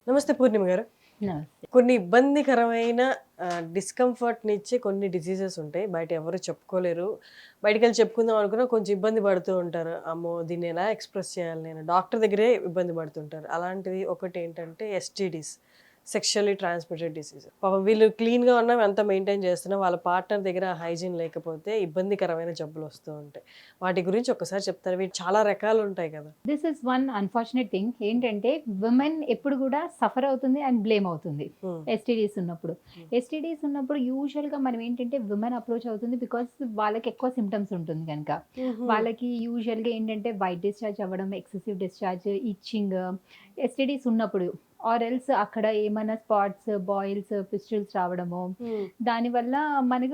నమస్తే పూర్ణిమ గారు. నమస్తే. కొన్ని ఇబ్బందికరమైన డిస్కంఫర్ట్‌నిచ్చే కొన్ని డిసీజెస్ ఉంటాయి. బయట ఎవరు చెప్పుకోలేరు. బయటికెళ్ళి చెప్పుకుందాం అనుకున్నా కొంచెం ఇబ్బంది పడుతూ ఉంటారు. అమ్మో! దీన్ని ఎలా ఎక్స్‌ప్రెస్ చేయాలి నేను? డాక్టర్ దగ్గరే ఇబ్బంది పడుతుంటారు. అలాంటిది ఒకటేంటంటే ఎస్టీడీస్. Sexually transmitted disease. పాపం వీళ్ళు క్లీన్‌గా ఉన్నా అంతా మెయింటైన్ చేస్తున్నా వాళ్ళ పార్ట్నర్ దగ్గర హైజీన్ లేకపోతే ఇబ్బందికరమైన జబ్బులొస్తూ ఉంటాయి. వాటి గురించి ఒక్కసారి చెప్తారా? వీటి చాలా రకాలుంటాయి కదా! This is one unfortunate thing. ఏంటంటే విమెన్ ఎప్పుడు గూడా సఫర్ అవుతుంది అండ్ బ్లేమ్ అవుతుంది. హ్మ్. ఎస్టీడీస్ ఉన్నప్పుడు. హ్మ్. ఎస్టీడీస్ ఉన్నప్పుడు యూజువల్‌గా మనం ఏంటంటే విమెన్ అప్రోచ్ అవుతుంది బికాజ్ వాళ్ళకి ఎక్కువ సింప్టమ్స్ ఉంటుంది గనక. హుహు. వాళ్ళకి యూజువల్‌గా ఏంటంటే వైట్ డిశ్చార్జ్ అవ్వడం, ఎక్సెసివ్ డిశ్చార్జ్, ఇచ్చింగ్, ఎస్టీడీస్ ఉన్నప్పుడు ఆర్ ఎల్స్ అక్కడ ఏమన్నా స్పాట్స్, బాయిల్స్, పిస్టుల్స్ రావడము. హ్మ్. దానివల్ల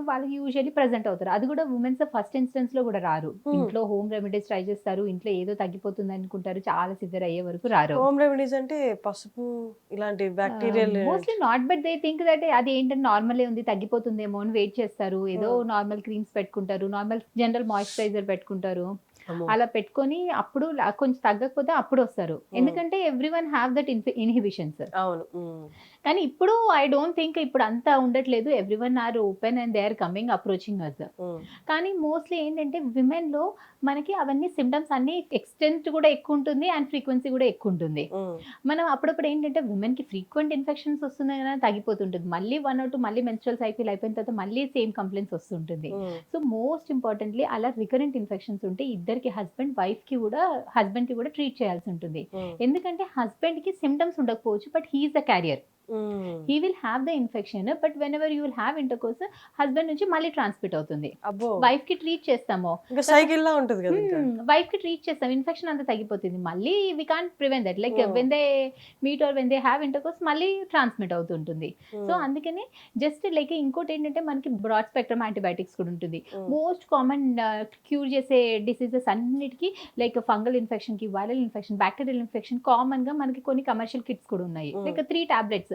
వాళ్ళకి యూజువల్లీ ప్రెజెంట్ అవుతారు. అది కూడా వుమెన్స్ ఫస్ట్ ఇన్‌స్టెన్స్‌లో గూడా రారు. హ్మ్. ఇంట్లో హోమ్ రెమెడీస్ ట్రై చేస్తారు. ఇంట్లో ఏదో తగ్గిపోతుంది అనుకుంటారు. చాలా సివియర్ అయ్యే వరకు రారు. హోమ్ రెమెడీస్ అంటే పసుపు ఇలాంటి bacterial. Mostly not but they think that అది ఏంటంటే నార్మలే ఉంది తగ్గిపోతుందేమో అని వెయిట్ చేస్తారు. ఏదో హ్మ్. నార్మల్ క్రీమ్స్ పెట్టుకుంటారు. నార్మల్ జనరల్ మాయిశ్చరైజర్ పెట్టుకుంటారు. అమ్మో! అలా పెట్టుకొని అప్పుడు కొంచెం తగ్గకపోతే అప్పుడొస్తారు. హ్మ్. ఎందుకంటే ఎవ్రీవన్ హావ్ దట్ ఇన్హిబిషన్స్. అవును. హ్మ్. కానీ ఇప్పుడు ఐ డోంట్ థింక్ ఇప్పుడు అంతా ఉండట్లేదు. Everyone are open and they are coming approaching us. Hmm. కానీ మోస్ట్‌లీ ఏంటంటే విమెన్‌లో మనకి అవన్నీ సింప్టమ్స్ అన్నీ ఎక్స్‌టెంట్ కూడా ఎక్కువుంటుంది అండ్ ఫ్రీక్వెన్సీ కూడా ఎక్కువుంటుంది. హ్మ్. మనం అప్పుడప్పుడు ఏంటంటే విమెన్‌కి ఫ్రీక్వెంట్ ఇన్ఫెక్షన్స్ వస్తున్నాయి గాని తగ్గిపోతుంటుంది. మళ్ళీ 1 ఆర్ 2 మళ్ళీ మెన్స్ట్రువల్ సైకిల్ అయిపోయిన తర్వాత మళ్ళీ సేమ్ కంప్లెయింట్స్ వస్తుంటుంది. హ్మ్. సో, మోస్ట్ ఇంపార్టెంట్‌లీ అలా రికరెంట్ ఇన్ఫెక్షన్స్ ఉంటే ఇద్దరికి హస్బెండ్‌కి కూడా ట్రీట్ చేయాల్సి ఉంటుంది. హ్మ్. ఎందుకంటే హస్బెండ్‌కి సింప్టమ్స్ ఉండకపోవచ్చు. But he is the carrier. Hmm. He will have the infection. But whenever you will have intercourse husband నుంచి మళ్ళీ ట్రాన్స్‌మిట్ అవుతుంది. అబ్బో! వైఫ్‌కి ట్రీట్ చేస్తాము. ఇంకా తర్వాత సైకిల్‌లా ఉంటది గదా! ఇంకా. వైఫ్‌కి ట్రీట్ చేస్తాం. ఇన్ఫెక్షన్ అంతా తగ్గిపోతుంది. మళ్ళీ we can't prevent that. Like hmm. When they meet or when they have intercourse మళ్ళీ ట్రాన్స్‌మిట్ అవుతుంటుంది. So, hmm. అందుకని జస్ట్ లైక్ ఇంకోటేంటంటే మనకి బ్రాడ్ స్పెక్ట్రమ్ యాంటీబయాటిక్స్ కూడా ఉంటుంది. హ్మ్. మోస్ట్ కామన్ క్యూర్ చేసే డిసీజెస్ అన్నిటికి లైక్ ఫంగల్ ఇన్ఫెక్షన్‌కి, వైరల్ ఇన్ఫెక్షన్, బాక్టీరియల్ ఇన్ఫెక్షన్ కామన్‌గా మనకి కొన్ని కమర్షియల్ కిట్స్ కూడా ఉన్నాయి. Hmm. Like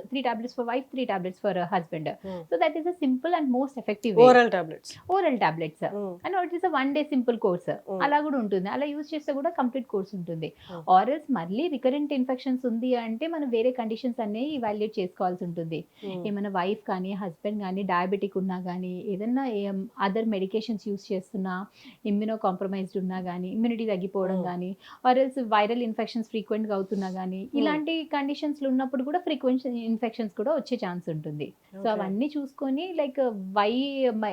3 tablets for wife, 3 tablets for husband. Hmm. So, that is a simple and most effective way. Oral tablets. Oral tablets. Hmm. And it is a 1 day simple course. Hmm. అలా గూడా ఉంటుంది. అలా use చేస్తే గూడా complete course ఉంటుంది. హ్మ్. Or else మళ్ళీ recurrent infections ఉంది అంటే మనం వేరే కండిషన్స్ అనేవి ఇవాల్యుయేట్ చేసుకోవాల్సి ఉంటుంది. హ్మ్. ఏమైనా వైఫ్ కానీ, హస్బెండ్ గానీ డయాబెటిక్ ఉన్నా గానీ, ఏదన్నా అదర్ మెడికేషన్స్ యూజ్ చేస్తున్నా, ఇమ్యూనో కాంప్రమైజ్డ్ ఉన్నా గానీ, ఇమ్యూనిటీ తగ్గిపోవడం హ్మ్. గానీ, ఆరెల్స్ వైరల్ ఇన్ఫెక్షన్స్ ఫ్రీక్వెంట్‌గా అవుతున్నా గానీ, హ్మ్. ఇలాంటి కండిషన్స్‌లో ఉన్నప్పుడు కూడా ఫ్రీక్వెంట్ ఇన్ఫెక్షన్స్ కూడా వచ్చే ఛాన్స్ ఉంటుంది. So, okay. అవన్నీ చూసుకొని లైక్ వై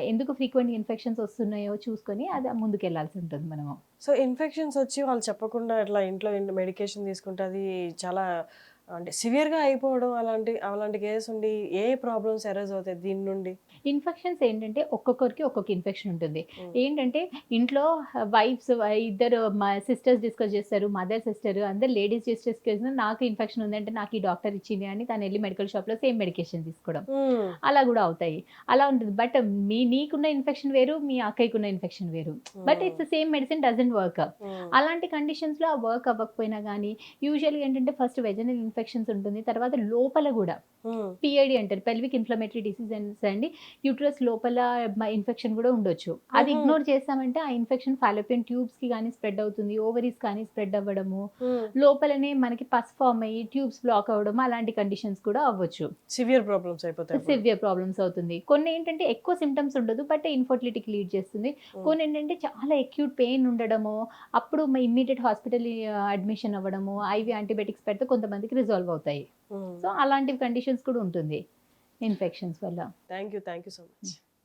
ఎందుకు ఫ్రీక్వెంట్ ఇన్ఫెక్షన్స్ వస్తున్నాయో చూసుకొని అది ముందుకెళ్ళాల్సి ఉంటుంది మనము. సో, ఇన్ఫెక్షన్స్ ఒచ్చి వాళ్ళు చెప్పకుండా ఇట్లా ఇంట్లో మెడికేషన్ తీసుకుంటే అది చాలా అంటే సివియర్‌గా అయిపోవడం అలాంటి కేసెస్ ఉండి ఏ ప్రాబ్లమ్స్ అరైజ్ అవుతాయి దీని నుండి? ఇన్ఫెక్షన్స్ ఏంటంటే ఒక్కొక్కరికి ఒక్కొక్క ఇన్ఫెక్షన్ ఉంటుంది. హ్మ్. ఏంటంటే ఇంట్లో వైఫ్స్ ఇద్దరు సిస్టర్స్ డిస్కస్ చేస్తారు. మదర్, సిస్టర్ అందరు లేడీస్ డిస్కస్ చేసిన నాకు ఇన్ఫెక్షన్ ఉందంటే నాకు ఈ డాక్టర్ ఇచ్చింది అని తనెళ్లి మెడికల్ షాప్‌లో సేమ్ మెడికేషన్ తీసుకోవడం. హ్మ్. అలా గూడా అవుతాయి. అలా ఉంటుంది. బట్ నీకున్న ఇన్ఫెక్షన్ వేరు, మీ అక్కయ్యకున్న ఇన్ఫెక్షన్ వేరు. బట్ హ్మ్. It's same medicine doesn't work. హ్మ్. అలాంటి కండిషన్స్‌లో ఆ వర్క్ అవ్వకపోయినా గానీ, యూజువల్‌గా ఏంటంటే ఫస్ట్ వెజనల్ ఇన్ఫెక్షన్స్ ఉంటుంది. తర్వాత లోపల గూడా హ్మ్. పీఐడీ అంటారు. పెల్విక్ ఇన్‌ఫ్లమేటరీ డిసీజెస్ అండి. యూటరస్ లోపల ఇన్ఫెక్షన్ గూడా ఉండొచ్చు. అది హుహు. ఇగ్నోర్ చేసామంటే ఆ ఇన్ఫెక్షన్ ఫాలోపియన్ ట్యూబ్స్‌కి గానీ స్ప్రెడ్ అవుతుంది. ఓవరీస్ కానీ స్ప్రెడ్ అవ్వడము, హ్మ్. లోపలనే మనకి పస్ ఫార్మ్ అయ్యి ట్యూబ్స్ బ్లాక్ అవ్వడం అలాంటి కండిషన్స్ కూడా అవ్వచ్చు. సివియర్ ప్రాబ్లమ్స్ అయిపోతాయి అప్పుడు. సివియర్ ప్రాబ్లమ్స్ అవుతుంది. కొన్నేంటంటే ఎక్కువ సింప్టమ్స్ ఉండదు. బట్ ఇన్‌ఫర్టిలిటీకి లీడ్ చేస్తుంది. హ్మ్. కొన్నేంటంటే చాలా అక్యూట్ పెయిన్ ఉండడము, అప్పుడు ఇమ్మీడియేట్ హాస్పిటల్ అడ్మిషన్ అవ్వడము, ఐవీ యాంటీబయాటిక్స్ పెడితే కొంతమందికి రిజాల్వ్ అవుతాయి. హ్మ్. సో, అలాంటి కండిషన్స్ కూడా ఉంటుంది ఇన్ఫెక్షన్స్ వల్ల. Thank you. Thank you so much.